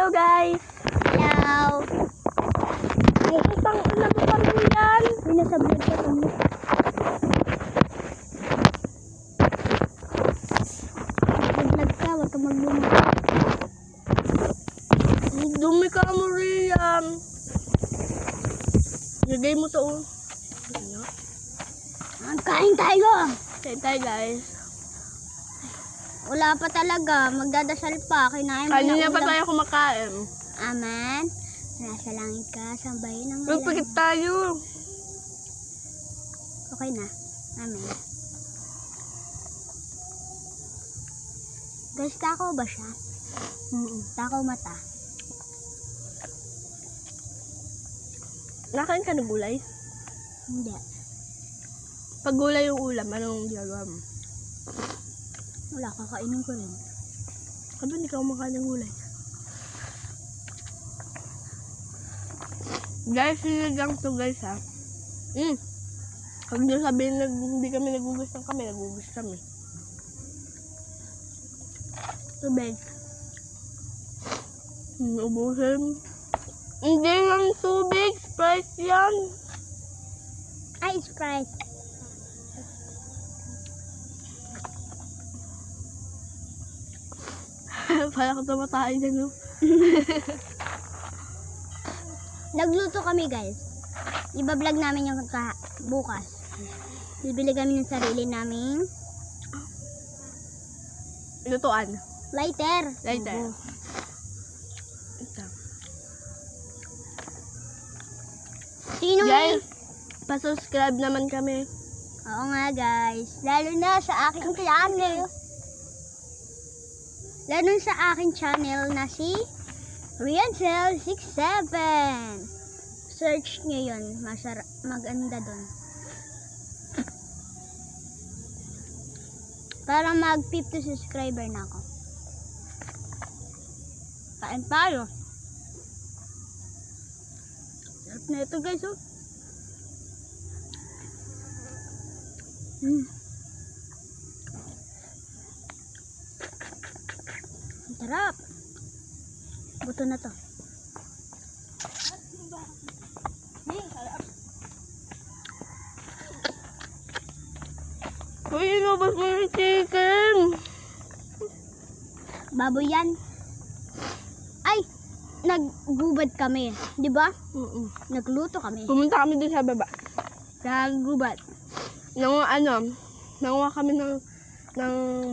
Hello guys! Hello! Ay, isang ulan pa rin yan! Binasablog ka kami. Mag-vlog ka, huwag ka maglumot. Dumi ka mo riyan! Lagay mo to. Kain tayo! Kain tayo guys. Wala pa talaga, magdadasal pa. Kinain mo Kanina na pa ulam. tayo kumakain. Amen. Nasa langit ka, sambahin ng Magpakit alam. tayo. Okay na. Amen. Guys, takaw ba siya? Takaw mata. Nakain ka ng gulay? Hindi. Pag gulay yung ulam, anong ginagawa mo? Wala, kakainin ko rin. Sabi hindi ka kumakain ng gulay. Guys, sinigang to guys ha. Huwag niyo sabihin na hindi kami nagugas ng kami, nagugas kami. Tubig. Ubusin. Hindi lang tubig, Sprite yan. Ay, Sprite. Para ka tumatahay dyan, no? Nagluto kami, guys. Iba-vlog namin yung bukas. Bibili kami ng sarili naming Lutuan. lighter. Lighter. Oo. Ito. Sino Guys, pa-subscribe naman kami. Oo nga, guys. Lalo na sa aking channel. Lalo sa aking channel na si Riancel67. Search nyo yun. Maganda dun. Para mag 50 subscriber na ako. Kain tayo. Sarap na ito, guys, oh. Ang sarap. Buto na to. Uy, inubos mo yung chicken. Baboy yan. Ay, naggubad kami. Di ba? Nagluto kami. Pumunta kami dun sa baba. Naggubad. Nanguha kami ng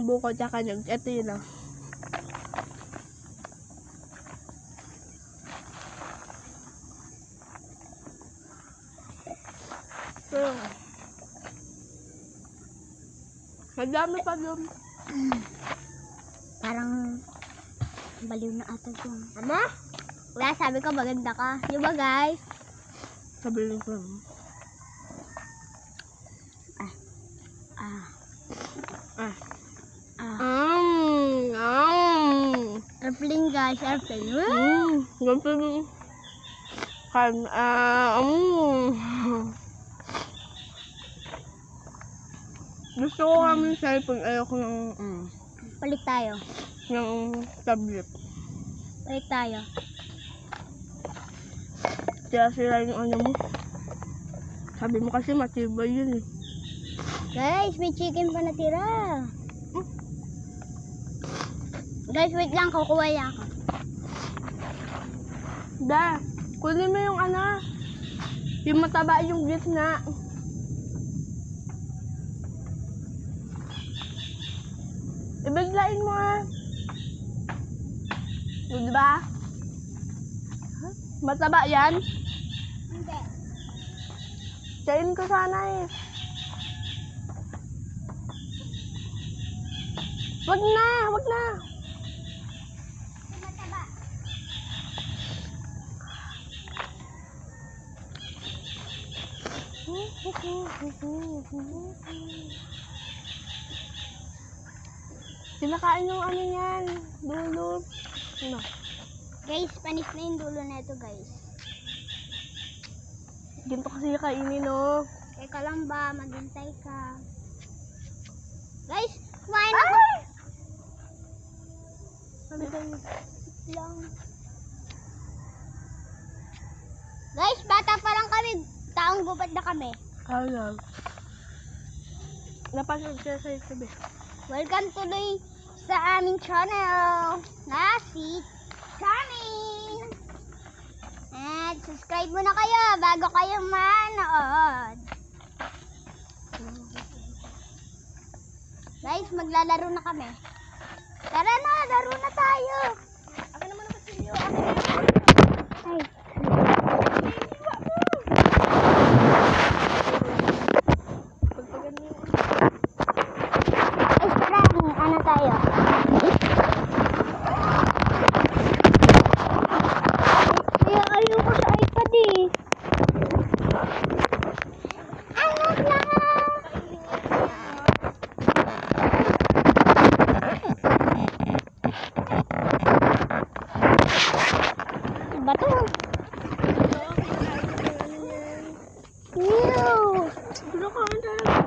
buko tsaka nyug. Ito yun lang. Madami pa doon. Parang baliw na ata siya. Ama? Wala, sabi ko maganda ka. Di ba, guys? Sabi ko. Airplane, guys. Airplane. Ganito din. Gusto ko kami cellphone. Ayoko ng Palit tayo. ng tablet. Palit tayo. Kaya sila yung ano mo. Sabi mo kasi matibay yun eh. Guys, may chicken pa natira. Guys, wait lang. Kukuha lang ako. Da, kunin mo yung ano. Yung mataba yung gitna. Ibiglain mo ah. Diba? Mataba yan? Hindi. Kain ko sana eh. Wag na, wag na. Mataba. Sinakain yung ano yan. Dulo. Ano? Guys, panis na yung dulo na ito, guys. Ganito kasi kainin no. Teka lang ba, maghintay ka. Guys, kumain ako. Sabi tayo. Lang. Guys, bata pa lang kami. Taong gubat na kami. Alam. Napasok siya sa YouTube. Welcome tuloy sa aming channel na si Charmin. At subscribe muna kayo bago kayo manood. Guys, maglalaro na kami. Tara na, laro na tayo. Akin naman ang kasilyo. Ay. Pagpagan mo yun. Guys, tara, ano tayo? Kaya ayoko sa iPad eh. Ano na? Bato. Ew. Gulo ka, ang talaga.